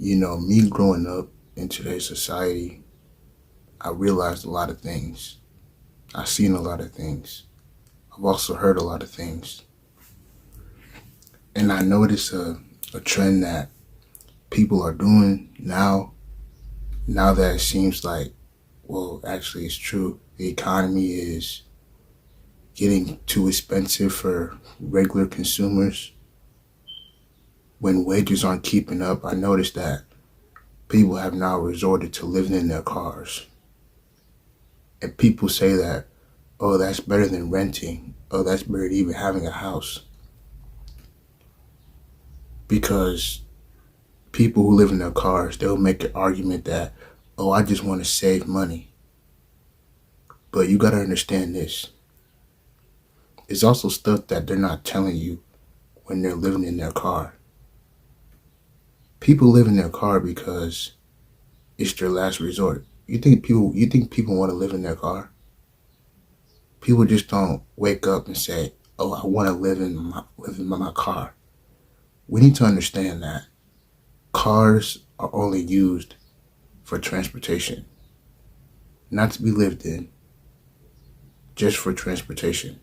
Me growing up in today's society, I realized a lot of things. I've seen a lot of things. I've also heard a lot of things. And I noticed a trend that people are doing now that it seems like, well, actually it's true. The economy is getting too expensive for regular consumers. When wages aren't keeping up, I noticed that people have now resorted to living in their cars. And people say that, oh, that's better than renting. Oh, that's better than even having a house. Because people who live in their cars, they'll make an argument that, oh, I just want to save money. But you got to understand this. It's also stuff that they're not telling you when they're living in their car. People live in their car because it's their last resort. You think people want to live in their car? People just don't wake up and say, "Oh, I want to live in my car." We need to understand that cars are only used for transportation, not to be lived in, just for transportation.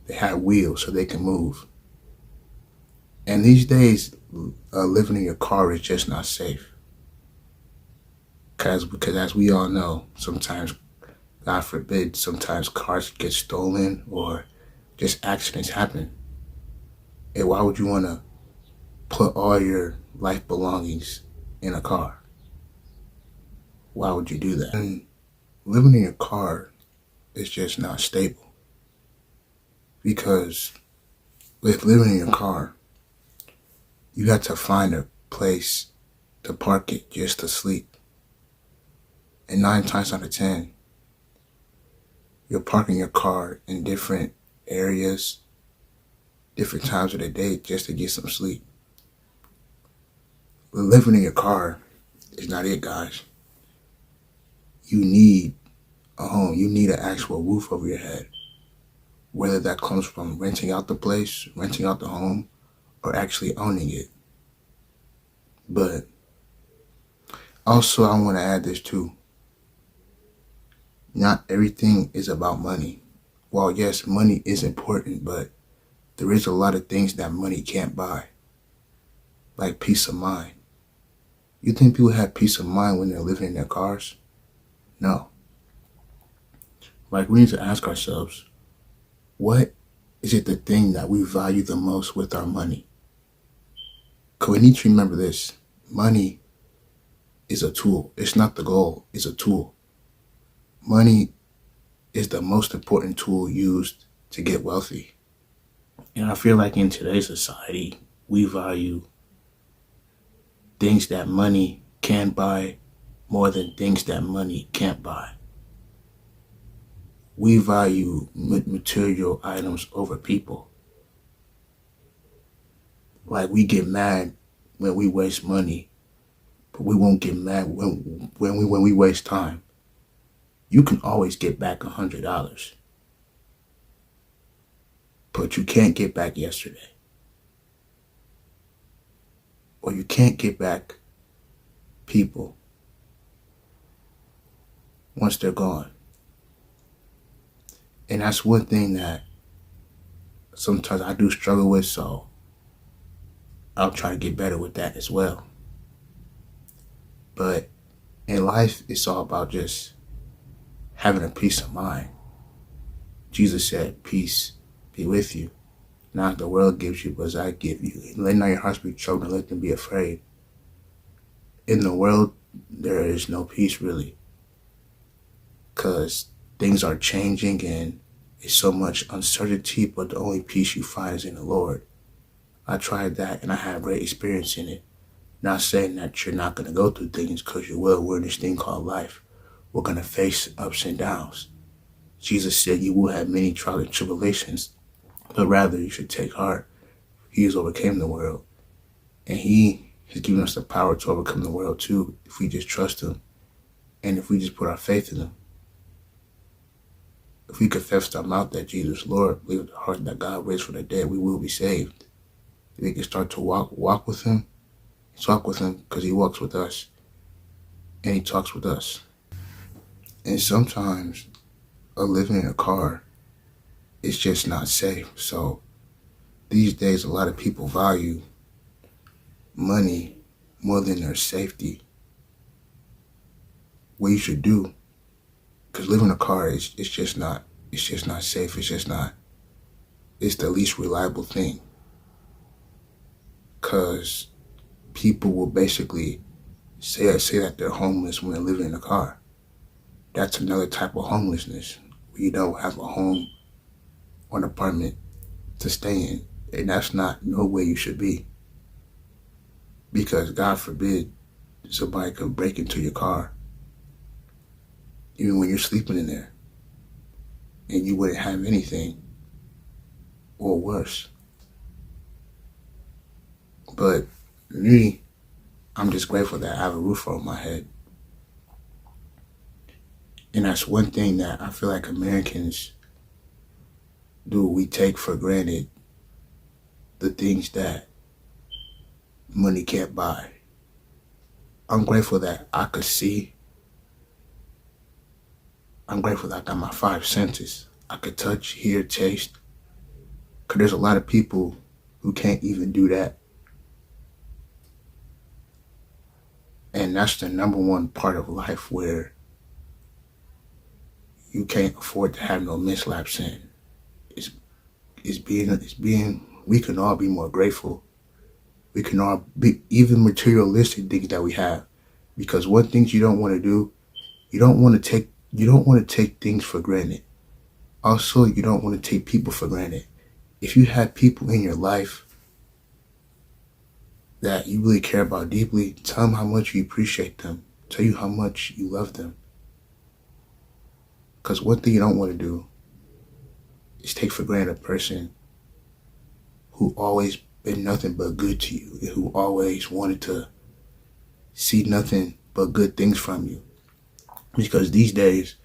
They have wheels so they can move. And these days, living in your car is just not safe. Because as we all know, sometimes, God forbid, sometimes cars get stolen or just accidents happen. And why would you want to put all your life belongings in a car? Why would you do that? And living in your car is just not stable. Because with living in your car, you got to find a place to park it just to sleep. And 9 times out of 10, you're parking your car in different areas, different times of the day just to get some sleep. But living in your car is not it, guys. You need a home. You need an actual roof over your head. Whether that comes from renting out the place, renting out the home, or actually owning it. But also, I want to add this too. Not everything is about money. While yes, money is important, but there is a lot of things that money can't buy, like peace of mind. You think people have peace of mind when they're living in their cars? No. Like, we need to ask ourselves, what is it the thing that we value the most with our money? Because we need to remember this. Money is a tool. It's not the goal. It's a tool. Money is the most important tool used to get wealthy. And I feel like in today's society, we value things that money can buy more than things that money can't buy. We value material items over people. Like, we get mad when we waste money, but we won't get mad when we waste time. You can always get back $100, but you can't get back yesterday. Or you can't get back people once they're gone. And that's one thing that sometimes I do struggle with, so I'll try to get better with that as well. But in life, it's all about just having a peace of mind. Jesus said, peace be with you. Not the world gives you, but as I give you. Let not your hearts be troubled, and let them be afraid. In the world, there is no peace really. Because things are changing and it's so much uncertainty, but the only peace you find is in the Lord. I tried that and I had a great experience in it. Not saying that you're not going to go through things, because you will. We're in this thing called life. We're going to face ups and downs. Jesus said you will have many trials and tribulations, but rather you should take heart. He has overcome the world. And he has given us the power to overcome the world too, if we just trust him and if we just put our faith in him. If we confess with our mouth that Jesus is Lord, believe with the heart that God raised from the dead, we will be saved. If we can start to walk with him, talk with him because he walks with us and he talks with us. And sometimes living in a car is just not safe. So these days, a lot of people value money more than their safety. What you should do, because living in a car is it's just not safe. It's the least reliable thing. Because people will basically say that they're homeless when they're living in a car. That's another type of homelessness, where you don't have a home or an apartment to stay in. And that's not no way you should be. Because God forbid somebody could break into your car, even when you're sleeping in there, and you wouldn't have anything, or worse. But me, I'm just grateful that I have a roof over my head. And that's one thing that I feel like Americans do. We take for granted the things that money can't buy. I'm grateful that I could see. I'm grateful that I got my 5 senses. I could touch, hear, taste. Because there's a lot of people who can't even do that. And that's the number one part of life where you can't afford to have no mislaps in. We can all be more grateful. We can all be even materialistic things that we have. Because one thing you don't want to do, you don't want to take things for granted. Also, you don't want to take people for granted. If you have people in your life that you really care about deeply, tell them how much you appreciate them. Tell you how much you love them. Because one thing you don't want to do is take for granted a person who always been nothing but good to you, and who always wanted to see nothing but good things from you. Because these days,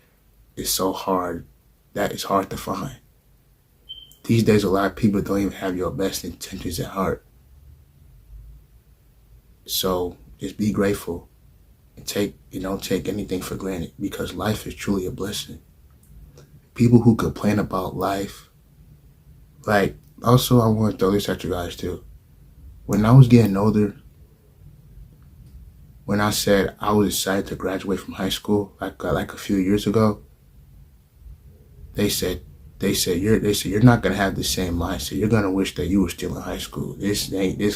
it's so hard that it's hard to find. These days, a lot of people don't even have your best intentions at heart. So just be grateful and don't take anything for granted, because life is truly a blessing. People who complain about life, like, also I want to throw this at you guys too. When I was getting older, when I said I was excited to graduate from high school, like a few years ago, they said you're not gonna have the same mindset. You're gonna wish that you were still in high school. This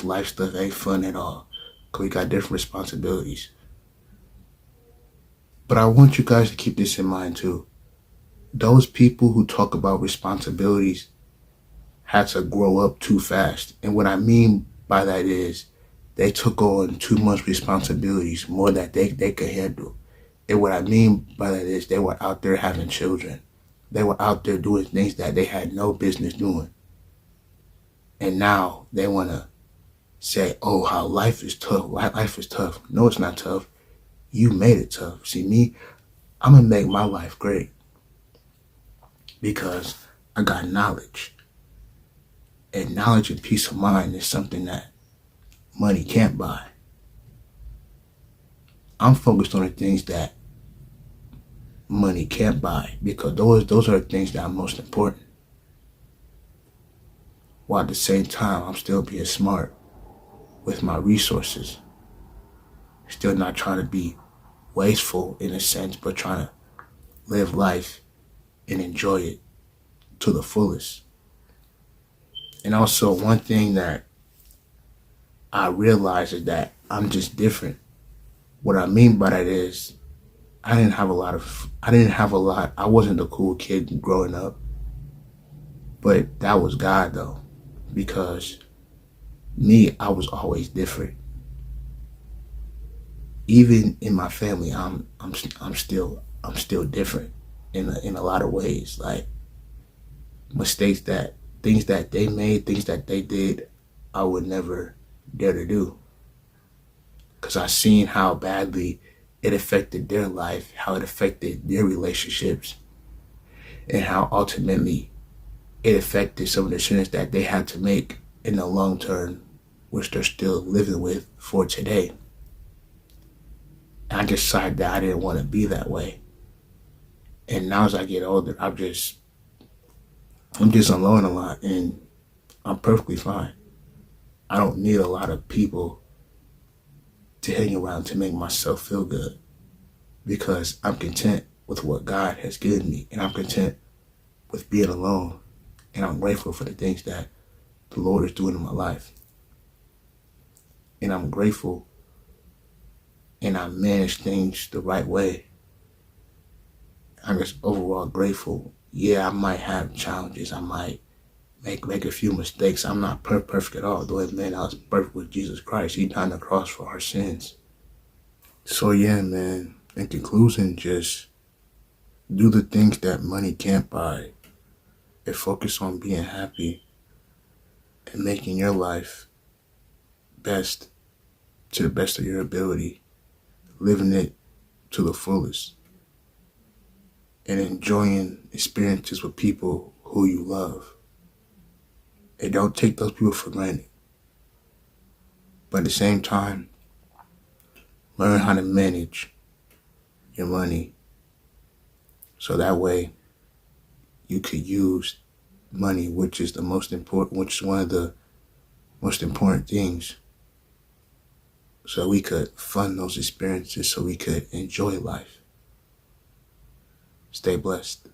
life stuff ain't fun at all, because we got different responsibilities. But I want you guys to keep this in mind too. Those people who talk about responsibilities had to grow up too fast. And what I mean by that is they took on too much responsibilities, more that they could handle. And what I mean by that is they were out there having children. They were out there doing things that they had no business doing. And now they want to say, oh, how life is tough. Life is tough. No, it's not tough. You made it tough. See, me, I'm going to make my life great because I got knowledge. And knowledge and peace of mind is something that money can't buy. I'm focused on the things that money can't buy, because those are the things that are most important. While at the same time, I'm still being smart with my resources. Still not trying to be wasteful in a sense, but trying to live life and enjoy it to the fullest. And also, one thing that I realize is that I'm just different. What I mean by that is I wasn't the cool kid growing up. But that was God though. Because me, I was always different. Even in my family, I'm still different in a lot of ways. Like things that they made, things that they did, I would never dare to do. Because I seen how badly it affected their life, how it affected their relationships, and how ultimately it affected some of the decisions that they had to make in the long term which they're still living with for today. And I decided that I didn't want to be that way. And now as I get older, I'm just alone a lot, and I'm perfectly fine. I don't need a lot of people to hang around to make myself feel good, because I'm content with what God has given me, and I'm content with being alone, and I'm grateful for the things that the Lord is doing in my life. And I'm grateful, and I manage things the right way. I'm just overall grateful. Yeah, I might have challenges. I might make a few mistakes. I'm not perfect at all. Though, man, I was perfect with Jesus Christ. He died on the cross for our sins. So yeah, man, in conclusion, just do the things that money can't buy, and focus on being happy and making your life best to the best of your ability, living it to the fullest, and enjoying experiences with people who you love. And don't take those people for granted. But at the same time, learn how to manage your money, so that way you could use money, which is one of the most important things, so we could fund those experiences, so we could enjoy life. Stay blessed.